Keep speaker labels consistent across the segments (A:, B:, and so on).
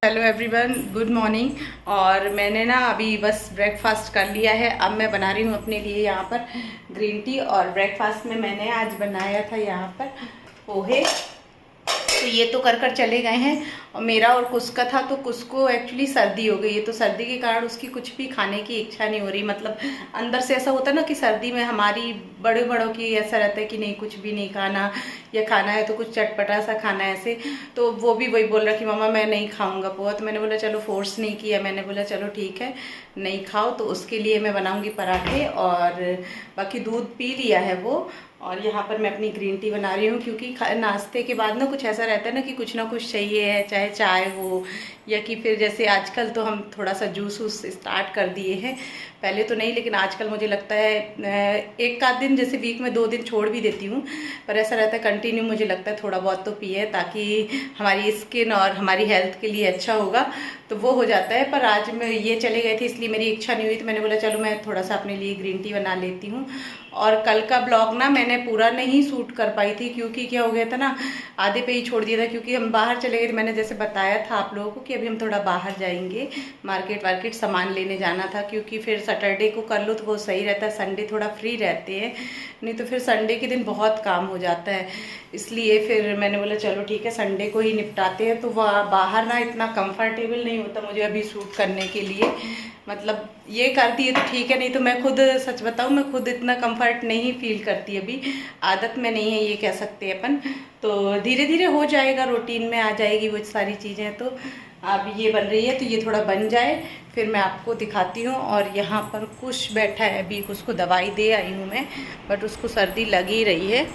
A: Hello everyone, good morning. और मैंने ना अभी बस ब्रेकफास्ट कर लिया है। अब मैं बना रही हूँ अपने लिए यहाँ पर ग्रीन टी। और ब्रेकफास्ट में मैंने आज बनाया था यहाँ पर पोहे। तो ये तो कर कर चले गए हैं। और मेरा और कुछ का था, तो कुछ को एक्चुअली सर्दी हो गई है, तो सर्दी के कारण उसकी कुछ भी खाने की इच्छा नहीं हो रही। मतलब अंदर से ऐसा होता है ना कि सर्दी में हमारी बड़े बड़ों की ऐसा रहता है कि नहीं कुछ भी नहीं खाना, या खाना है तो कुछ चटपटा सा खाना है ऐसे। तो वो भी वही बोल रहा कि मामा मैं नहीं खाऊंगा पोहा। तो मैंने बोला चलो, फोर्स नहीं किया, मैंने बोला चलो ठीक है नहीं खाओ। तो उसके लिए मैं बनाऊंगी पराठे, और बाकी दूध पी लिया है वो। और यहाँ पर मैं अपनी ग्रीन टी बना रही हूँ, क्योंकि नाश्ते के बाद ना कुछ ऐसा रहता है ना कि कुछ ना कुछ चाहिए है, चाहे चाय हो या कि फिर जैसे आजकल तो हम थोड़ा सा जूस वूस स्टार्ट कर दिए हैं। पहले तो नहीं, लेकिन आजकल मुझे लगता है एक आध दिन, जैसे वीक में 2 दिन छोड़ भी देती हूँ, पर ऐसा रहता है कंटिन्यू मुझे लगता है थोड़ा बहुत तो पिए, ताकि हमारी स्किन और हमारी हेल्थ के लिए अच्छा होगा। तो वो हो जाता है। पर आज मैं ये चले गए थे, इसलिए मेरी इच्छा नहीं हुई, तो मैंने बोला चलो मैं थोड़ा सा अपने लिए ग्रीन टी बना लेती हूँ। और कल का ब्लॉग ना मैंने पूरा नहीं शूट कर पाई थी, क्योंकि क्या हो गया था ना, आधे पे ही छोड़ दिया था, क्योंकि हम बाहर चले गए थे। मैंने जैसे बताया था आप लोगों को कि अभी हम थोड़ा बाहर जाएंगे, मार्केट वार्केट सामान लेने जाना था, क्योंकि फिर सैटरडे को कर लो तो वो सही रहता है, संडे थोड़ा फ्री रहते हैं, नहीं तो फिर संडे के दिन बहुत काम हो जाता है। इसलिए फिर मैंने बोला चलो ठीक है संडे को ही निपटाते हैं। तो वह बाहर ना इतना कंफर्टेबल नहीं होता मुझे अभी शूट करने के लिए। मतलब ये करती है तो ठीक है, नहीं तो मैं खुद सच बताऊँ, मैं खुद इतना कंफर्ट नहीं फील करती अभी। आदत में नहीं है ये कह सकते हैं अपन। तो धीरे धीरे हो जाएगा, रूटीन में आ जाएगी वो सारी चीज़ें। तो अब ये बन रही है, तो ये थोड़ा बन जाए फिर मैं आपको दिखाती हूँ। और यहाँ पर कुछ बैठा है, अभी उसको दवाई दे आई हूँ मैं, बट उसको सर्दी लग ही रही है।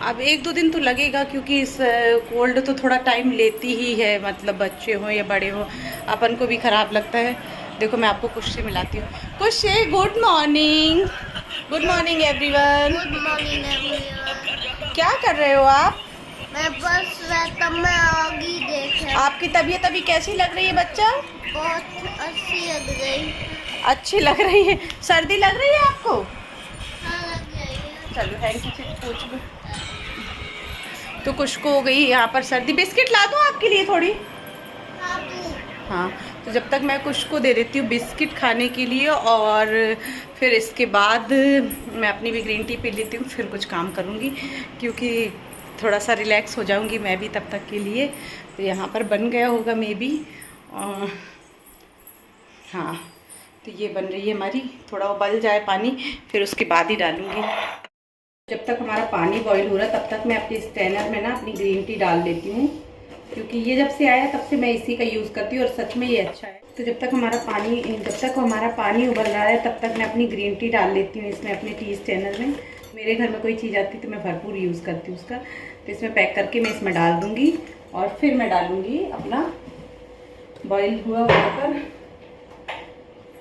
A: अब 1-2 दिन तो लगेगा, क्योंकि इस कोल्ड तो थोड़ा टाइम लेती ही है, मतलब बच्चे हों या बड़े हों, अपन को भी ख़राब लगता है। देखो मैं आपको कुछ से मिलाती हूँ। कुछ से good morning. Good morning everyone.
B: Good morning everyone.
A: क्या कर रहे हो आप?
B: मैं बस तब मैं आगे देख रहा हूँ।
A: आपकी तबीयत अभी कैसी लग रही है बच्चा?
B: बहुत अच्छी लग रही।
A: अच्छी लग रही है। सर्दी लग रही है आपको?
B: हाँ लग रही है।
A: चलो हैंकी से पूछ लो। तो कुछ को हो गई यहाँ पर सर्दी। बिस्किट ला दूँ आपके लिए थोड़ी?
B: हाँ तू।
A: हाँ। तो जब तक मैं कुछ को दे देती हूँ बिस्किट खाने के लिए, और फिर इसके बाद मैं अपनी भी ग्रीन टी पी लेती हूँ, फिर कुछ काम करूँगी, क्योंकि थोड़ा सा रिलैक्स हो जाऊँगी मैं भी तब तक के लिए। तो यहाँ पर बन गया होगा मे बी। हाँ। तो ये बन रही है हमारी, थोड़ा उबल जाए पानी, फिर उसके बाद ही डालूँगी। जब तक हमारा पानी बॉईल हो रहा है तब तक मैं अपने स्ट्रेनर में ना अपनी ग्रीन टी डाल लेती हूँ, क्योंकि ये जब से आया तब से मैं इसी का यूज़ करती हूँ, और सच में ये अच्छा है। तो जब तक हमारा पानी उबल रहा है तब तक मैं अपनी ग्रीन टी डाल लेती हूँ इसमें, अपने टी स्ट्रेनर में। मेरे घर में कोई चीज़ आती है तो मैं भरपूर यूज़ करती हूँ उसका। तो इसमें पैक करके मैं इसमें डाल दूँगी, और फिर मैं डालूँगी अपना बॉयल हुआ वाटर।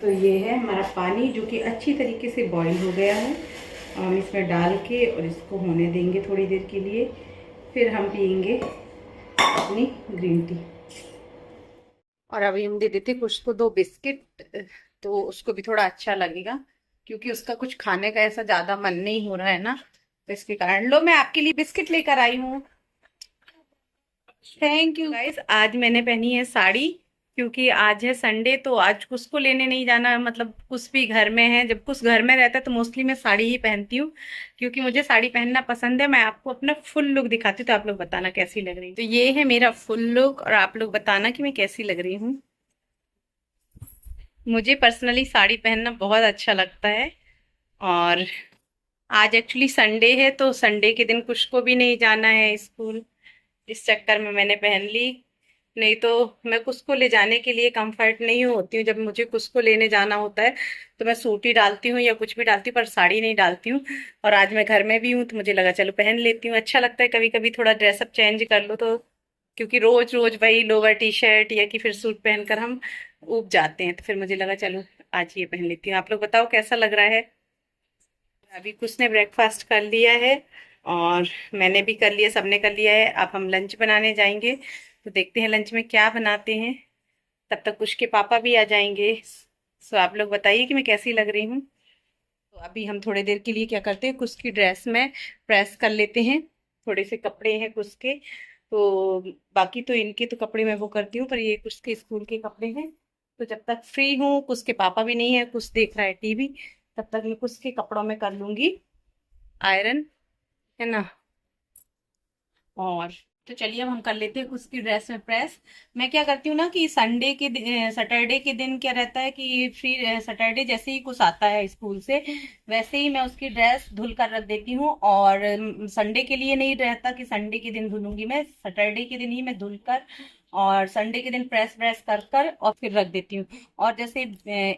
A: तो ये है हमारा पानी, जो कि अच्छी तरीके से बॉईल हो गया है। हम इसमें डाल के और इसको होने देंगे थोड़ी देर के लिए, फिर हम पियेंगे अपनी ग्रीन टी। और अभी हम दे देते कुछ को 2 बिस्किट, तो उसको भी थोड़ा अच्छा लगेगा, क्योंकि उसका कुछ खाने का ऐसा ज़्यादा मन नहीं हो रहा है ना, तो इसके कारण। लो मैं आपके लिए बिस्किट लेकर आई हूँ। Thank you guys. आज मैंने पहनी है साड़ी, क्योंकि आज है संडे, तो आज कुछ को लेने नहीं जाना, मतलब कुछ भी घर में है। जब कुछ घर में रहता है तो मोस्टली मैं साड़ी ही पहनती हूँ, क्योंकि मुझे साड़ी पहनना पसंद है। मैं आपको अपना फुल लुक दिखाती हूँ, तो आप लोग बताना कैसी लग रही है। तो ये है मेरा फुल लुक, और आप लोग बताना कि मैं कैसी लग रही हूँ। मुझे पर्सनली साड़ी पहनना बहुत अच्छा लगता है। और आज एक्चुअली संडे है, तो संडे के दिन कुछ को भी नहीं जाना है स्कूल, इस चक्कर में मैंने पहन ली। नहीं तो मैं कुछ को ले जाने के लिए कंफर्ट नहीं होती हूँ। जब मुझे कुछ को लेने जाना होता है तो मैं सूट ही डालती हूँ या कुछ भी डालती हूँ, पर साड़ी नहीं डालती हूँ। और आज मैं घर में भी हूँ, तो मुझे लगा चलो पहन लेती हूँ, अच्छा लगता है कभी कभी थोड़ा ड्रेसअप चेंज कर लो तो। क्योंकि रोज रोज वही लोअर टी शर्ट या कि फिर सूट पहनकर हम ऊब जाते हैं, तो फिर मुझे लगा चलो आज ये पहन लेती हूँ। आप लोग बताओ कैसा लग रहा है। अभी कुछ ने ब्रेकफास्ट कर लिया है, और मैंने भी कर लिया, सबने कर लिया है। अब हम लंच बनाने जाएंगे, तो देखते हैं लंच में क्या बनाते हैं। तब तक कुछ के पापा भी आ जाएंगे। सो आप लोग बताइए कि मैं कैसी लग रही हूँ। तो अभी हम थोड़ी देर के लिए क्या करते हैं, कुछ की ड्रेस में प्रेस कर लेते हैं। थोड़े से कपड़े हैं कुछ के, तो बाकी तो इनके तो कपड़े मैं वो करती हूँ, पर ये कुछ के स्कूल के कपड़े हैं। तो जब तक फ्री हूँ, कुछ के पापा भी नहीं है, कुछ देख रहा है टीवी, तब तक मैं कुछ के कपड़ों में कर लूंगी आयरन, है ना। और तो चलिए अब हम कर लेते हैं उसकी ड्रेस में प्रेस। मैं क्या करती हूँ ना कि सैटरडे के दिन क्या रहता है कि फ्री, सैटरडे जैसे ही कुछ आता है स्कूल से, वैसे ही मैं उसकी ड्रेस धुल कर रख देती हूँ। और संडे के लिए नहीं रहता कि संडे के दिन धुलूंगी, मैं सैटरडे के दिन ही मैं धुल कर और संडे के दिन प्रेस व्रेस कर कर और फिर रख देती हूँ। और जैसे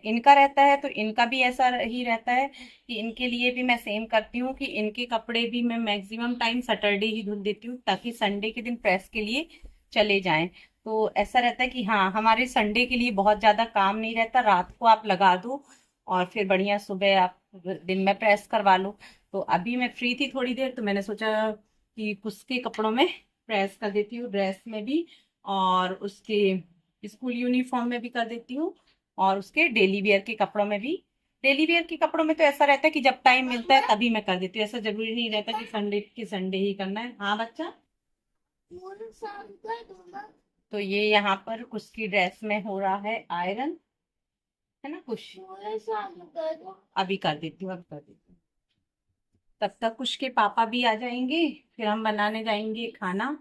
A: इनका रहता है तो इनका भी ऐसा ही रहता है कि इनके लिए भी मैं सेम करती हूँ कि इनके कपड़े भी मैं मैक्सिमम टाइम सैटरडे ही धुल देती हूँ, ताकि संडे के दिन प्रेस के लिए चले जाएं। तो ऐसा रहता है कि हाँ, हमारे संडे के लिए बहुत ज्यादा काम नहीं रहता, रात को आप लगा दो और फिर बढ़िया सुबह आप दिन में प्रेस करवा लो। तो अभी मैं फ्री थी थोड़ी देर, तो मैंने सोचा कि उसके कपड़ों में प्रेस कर देती हूँ, ड्रेस में भी और उसके स्कूल यूनिफॉर्म में भी कर देती हूँ और उसके डेली वेयर के कपड़ों में भी। डेली वेयर के कपड़ों में तो ऐसा रहता है कि जब टाइम मिलता है तभी मैं कर देती हूँ, ऐसा जरूरी नहीं रहता कि संडे ही करना है। हाँ बच्चा।
B: पूरे साल का दूंगा।
A: तो ये यहाँ पर उसकी ड्रेस में हो रहा है आयरन, है ना कुछ।
B: पूरे साल का दो।
A: अभी कर देती हूँ, अभी कर देती हूँ। तब तक कुछ के पापा भी आ जाएंगे, फिर हम बनाने जाएंगे खाना।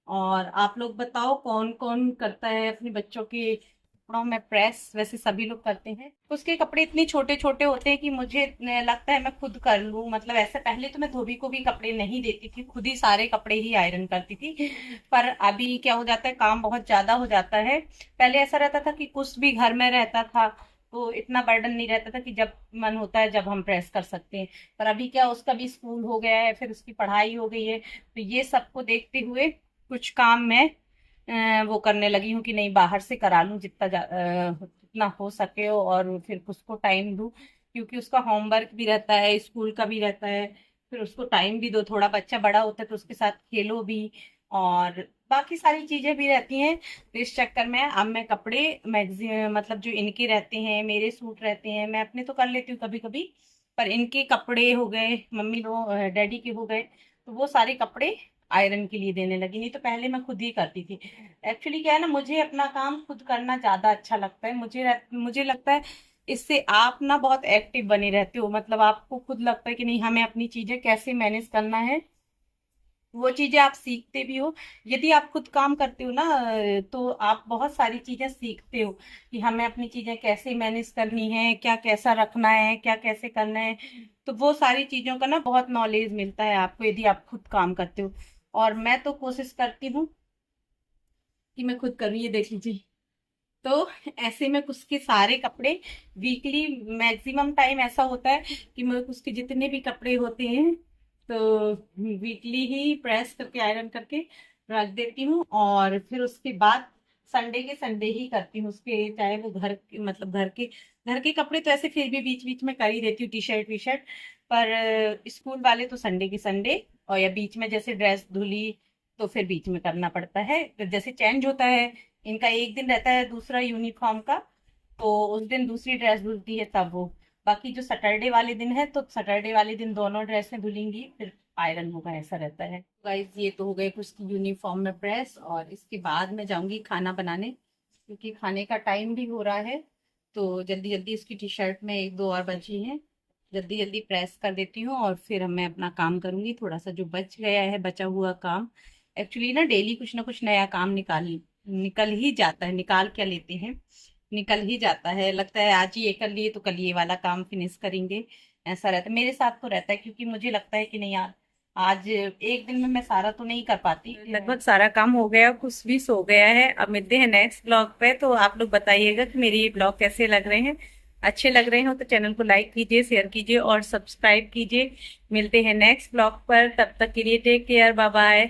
A: और आप लोग बताओ कौन कौन करता है अपने बच्चों के कपड़ों में प्रेस। वैसे सभी लोग करते हैं। उसके कपड़े इतने छोटे छोटे होते हैं कि मुझे लगता है मैं खुद कर लूं। मतलब ऐसे पहले तो मैं धोबी को भी कपड़े नहीं देती थी, खुद ही सारे कपड़े ही आयरन करती थी। पर अभी क्या हो जाता है, काम बहुत ज्यादा हो जाता है। पहले ऐसा रहता था कि कुछ भी घर में रहता था तो इतना बर्डन नहीं रहता था कि जब मन होता है जब हम प्रेस कर सकते हैं। पर अभी क्या, उसका भी स्कूल हो गया है, फिर उसकी पढ़ाई हो गई है, तो ये सबको देखते हुए कुछ काम मैं वो करने लगी हूँ कि नहीं, बाहर से करा लूँ जितना हो सके और फिर उसको टाइम दूँ। क्योंकि उसका होमवर्क भी रहता है, स्कूल का भी रहता है, फिर उसको टाइम भी दो। थोड़ा बच्चा बड़ा होता है तो उसके साथ खेलो भी और बाकी सारी चीजें भी रहती हैं। तो इस चक्कर में अब मैं कपड़े मैक्सिमम, मतलब जो इनके रहते हैं, मेरे सूट रहते हैं, मैं अपने तो कर लेती हूँ कभी कभी, पर इनके कपड़े हो गए, मम्मी लोग डैडी के हो गए, तो वो सारे कपड़े आयरन के लिए देने लगी। नहीं तो पहले मैं खुद ही करती थी। एक्चुअली क्या है ना, मुझे अपना काम खुद करना ज्यादा अच्छा लगता है। मुझे लगता है इससे आप ना बहुत एक्टिव बने रहते हो। मतलब आपको खुद लगता है कि नहीं, हमें अपनी चीजें कैसे मैनेज करना है, वो चीजें आप सीखते भी हो। यदि आप खुद काम करते हो ना, तो आप बहुत सारी चीजें सीखते हो कि हमें अपनी चीजें कैसे मैनेज करनी है, क्या कैसा रखना है, क्या कैसे करना है। तो वो सारी चीजों का ना बहुत नॉलेज मिलता है आपको यदि आप खुद काम करते हो। और मैं तो कोशिश करती हूँ कि मैं खुद करूँ। ये देख लीजिए। तो ऐसे में उसके सारे कपड़े वीकली, मैक्सिमम टाइम ऐसा होता है कि मैं उसके जितने भी कपड़े होते हैं तो वीकली ही प्रेस करके आयरन करके रख देती हूँ। और फिर उसके बाद संडे के संडे ही करती हूँ उसके, चाहे वो मतलब घर के कपड़े तो ऐसे फिर भी बीच बीच में कर ही देती हूँ, टी शर्ट वी शर्ट। पर स्कूल वाले तो संडे के संडे, और या बीच में जैसे ड्रेस धुली तो फिर बीच में करना पड़ता है, जैसे चेंज होता है। इनका एक दिन रहता है दूसरा यूनिफॉर्म का, तो उस दिन दूसरी ड्रेस धुलती है तब वो। बाकी जो सैटरडे वाले दिन है तो सैटरडे वाले दिन दोनों ड्रेसें धुलेंगी, फिर आयरन होगा, ऐसा रहता है। गाइस ये तो हो गए कुछ यूनिफॉर्म में प्रेस, और इसके बाद मैं जाऊंगी खाना बनाने, क्योंकि खाने का टाइम भी हो रहा है। तो जल्दी जल्दी इसकी टी शर्ट में एक दो और बची हैं, जल्दी जल्दी प्रेस कर देती हूँ और फिर मैं अपना काम करूंगी। थोड़ा सा जो बच गया है, बचा हुआ काम, एक्चुअली ना कुछ नया काम निकल ही जाता है। निकाल क्या लेते हैं, निकल ही जाता है। लगता है आज ये कर लिए तो कल ये वाला काम फिनिश करेंगे, ऐसा रहता है मेरे साथ तो रहता है। क्योंकि मुझे लगता है कि नहीं यार, आज एक दिन में मैं सारा तो नहीं कर पाती। लगभग सारा काम हो गया, कुछ भी सो गया है। अब मिलते हैं नेक्स्ट ब्लॉग पे। तो आप लोग बताइएगा कि मेरे ये ब्लॉग कैसे लग रहे हैं। अच्छे लग रहे हो तो चैनल को लाइक कीजिए, शेयर कीजिए और सब्सक्राइब कीजिए। मिलते हैं नेक्स्ट ब्लॉग पर, तब तक के लिए टेक केयर, बाय बाय।